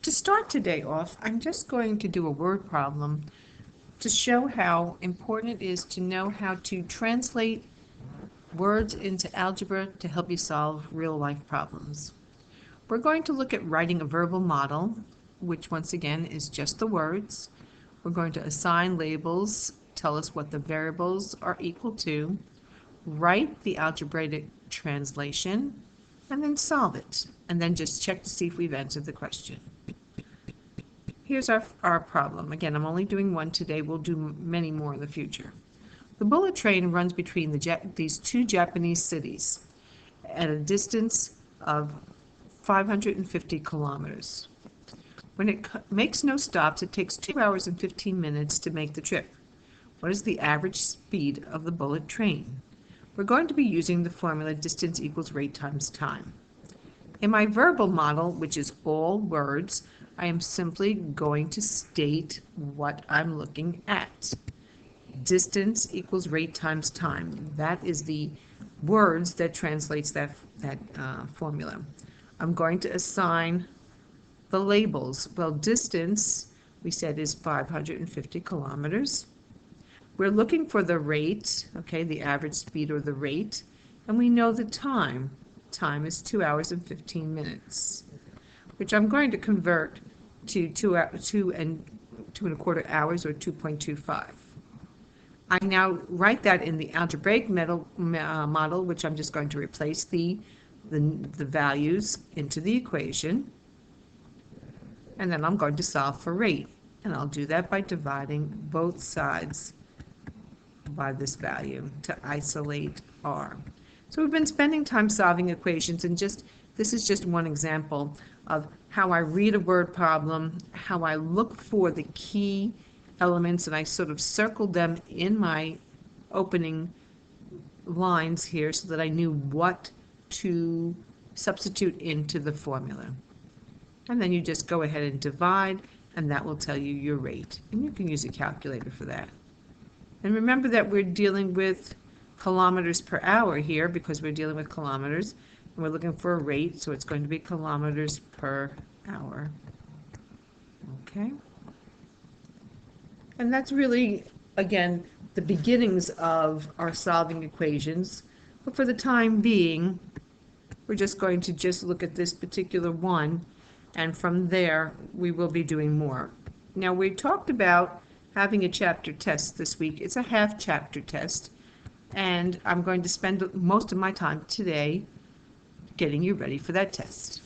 To start today off, I'm just going to do a word problem to show how important it is to know how to translate words into algebra to help you solve real-life problems. We're going to look at writing a verbal model, which once again is just the words. We're going to assign labels, tell us what the variables are equal to, write the algebraic translation, and then solve it, and then just check to see if we've answered the question. Here's our problem. Again, I'm only doing one today. We'll do many more in the future. The bullet train runs between these two Japanese cities at a distance of 550 kilometers. When it makes no stops, it takes 2 hours and 15 minutes to make the trip. What is the average speed of the bullet train? We're going to be using the formula distance equals rate times time. In my verbal model, which is all words, I am simply going to state what I'm looking at. Distance equals rate times time. That is the words that translates that formula. I'm going to assign the labels. Well, distance, we said, is 550 kilometers. We're looking for the rate, okay, the average speed or the rate, and we know the time. Time is 2 hours and 15 minutes, which I'm going to convert to 2 and 2¼ hours, or 2.25. I now write that in the algebraic model, which I'm just going to replace the values into the equation, and then I'm going to solve for rate, and I'll do that by dividing both sides by this value to isolate r. So we've been spending time solving equations, and this is just one example of how I read a word problem, how I look for the key elements, and I sort of circled them in my opening lines here so that I knew what to substitute into the formula. And then you just go ahead and divide, and that will tell you your rate. And you can use a calculator for that. And remember that we're dealing with kilometers per hour here because we're dealing with kilometers, and we're looking for a rate, so it's going to be kilometers per hour. Okay? And that's really, again, the beginnings of our solving equations. But for the time being, we're just going to look at this particular one, and from there we will be doing more. Now, we talked about having a chapter test this week. It's a half chapter test, and I'm going to spend most of my time today getting you ready for that test.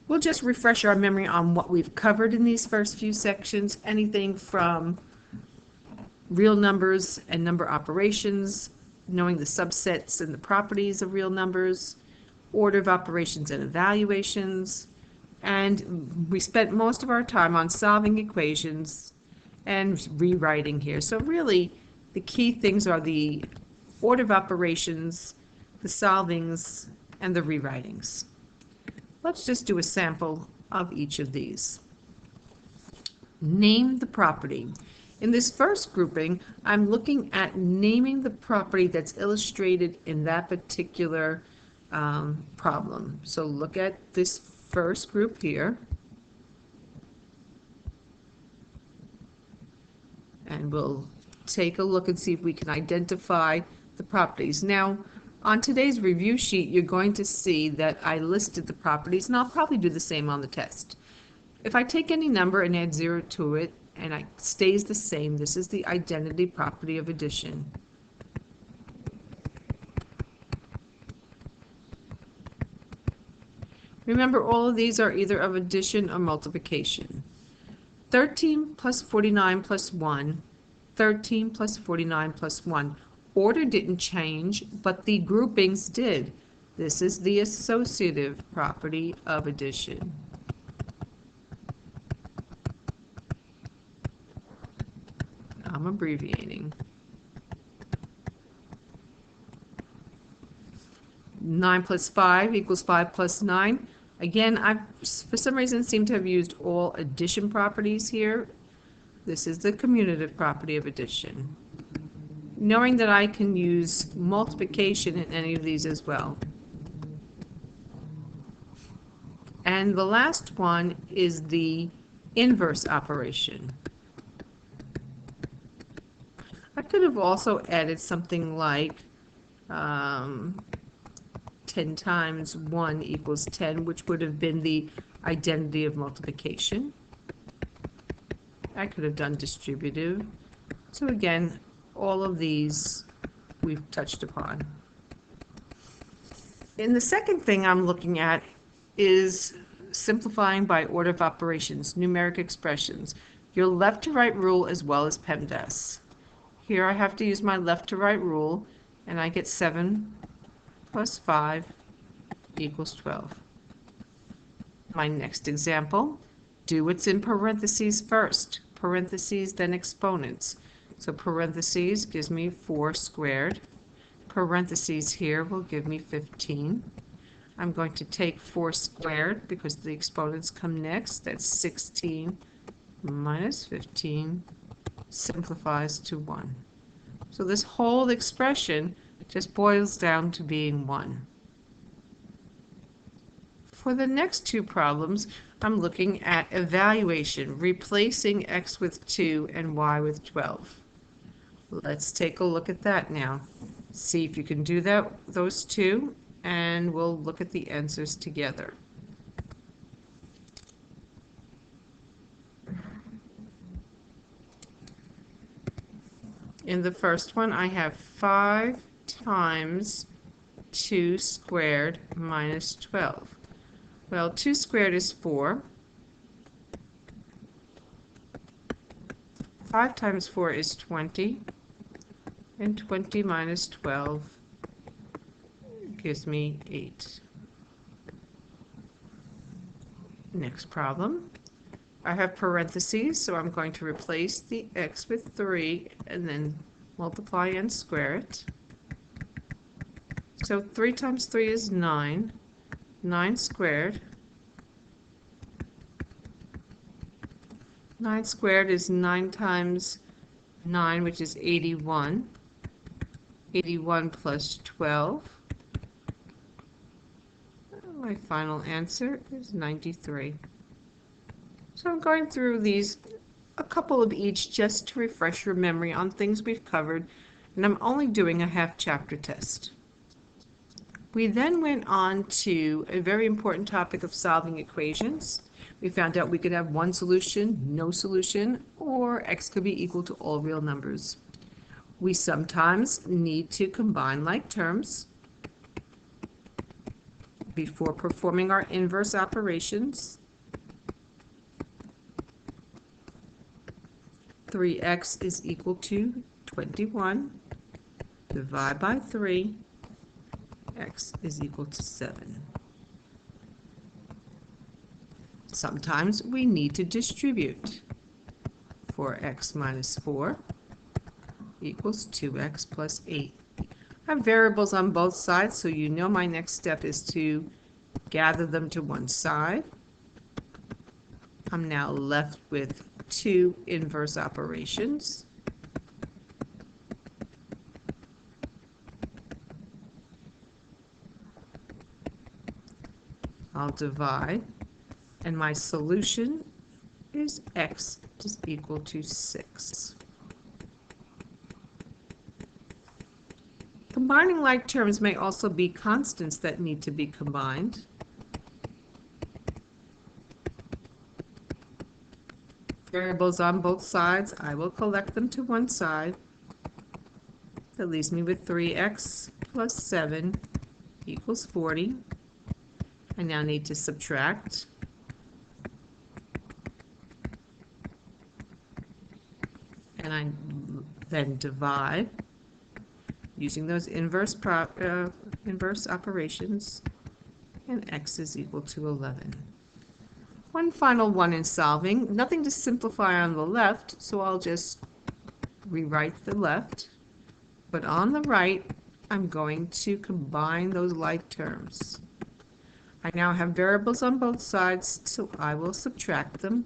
We'll just refresh our memory on what we've covered in these first few sections, anything from real numbers and number operations, knowing the subsets and the properties of real numbers, order of operations and evaluations, and we spent most of our time on solving equations and rewriting here. So really, the key things are the order of operations, the solvings, and the rewritings. Let's just do a sample of each of these. Name the property. In this first grouping, I'm looking at naming the property that's illustrated in that particular problem. So look at this first group here, and we'll take a look and see if we can identify the properties. Now, on today's review sheet, you're going to see that I listed the properties, and I'll probably do the same on the test. If I take any number and add 0 to it, and it stays the same, this is the identity property of addition. Remember, all of these are either of addition or multiplication. 13 plus 49 plus 1, 13 plus 49 plus 1. Order didn't change, but the groupings did. This is the associative property of addition. I'm abbreviating. 9 plus 5 equals 5 plus 9. Again, I, for some reason, seem to have used all addition properties here. This is the commutative property of addition. Knowing that I can use multiplication in any of these as well. And the last one is the inverse operation. I could have also added something like 10 times 1 equals 10, which would have been the identity of multiplication. I could have done distributive. So again, all of these we've touched upon. And the second thing I'm looking at is simplifying by order of operations, numeric expressions, your left to right rule as well as PEMDAS. Here I have to use my left to right rule, and I get 7 plus 5 equals 12. My next example, do what's in parentheses first. Parentheses, then exponents. So parentheses gives me 4 squared. Parentheses here will give me 15. I'm going to take 4 squared because the exponents come next. That's 16 minus 15 simplifies to 1. So this whole expression just boils down to being 1. For the next two problems, I'm looking at evaluation, replacing x with 2 and y with 12. Let's take a look at that now. See if you can do those two, and we'll look at the answers together. In the first one, I have 5 times 2 squared minus 12. Well, 2 squared is 4. 5 times 4 is 20. And 20 minus 12 gives me 8. Next problem. I have parentheses, so I'm going to replace the x with 3 and then multiply and square it. So 3 times 3 is 9. 9 squared. 9 squared is 9 times 9, which is 81. 81 plus 12. My final answer is 93. So I'm going through these, a couple of each, just to refresh your memory on things we've covered, and I'm only doing a half chapter test. We then went on to a very important topic of solving equations. We found out we could have one solution, no solution, or x could be equal to all real numbers. We sometimes need to combine like terms before performing our inverse operations. 3x is equal to 21. Divide by 3. X is equal to 7. Sometimes we need to distribute. 4x minus 4 equals 2x plus 8. I have variables on both sides, so you know my next step is to gather them to one side. I'm now left with 2 inverse operations. I'll divide, and my solution is x is equal to 6. Combining like terms may also be constants that need to be combined. Variables on both sides, I will collect them to one side. That leaves me with 3x plus 7 equals 40. I now need to subtract. And I then divide using those inverse operations, and x is equal to 11. One final one in solving, nothing to simplify on the left, so I'll just rewrite the left, but on the right I'm going to combine those like terms. I now have variables on both sides, so I will subtract them,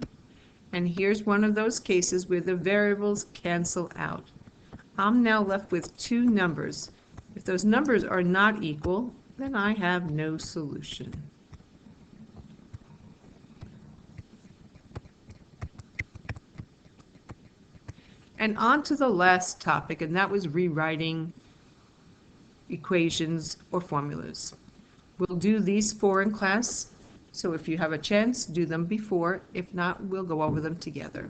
and here's one of those cases where the variables cancel out. I'm now left with 2 numbers. If those numbers are not equal, then I have no solution. And on to the last topic, and that was rewriting equations or formulas. We'll do these 4 in class, so if you have a chance, do them before. If not, we'll go over them together.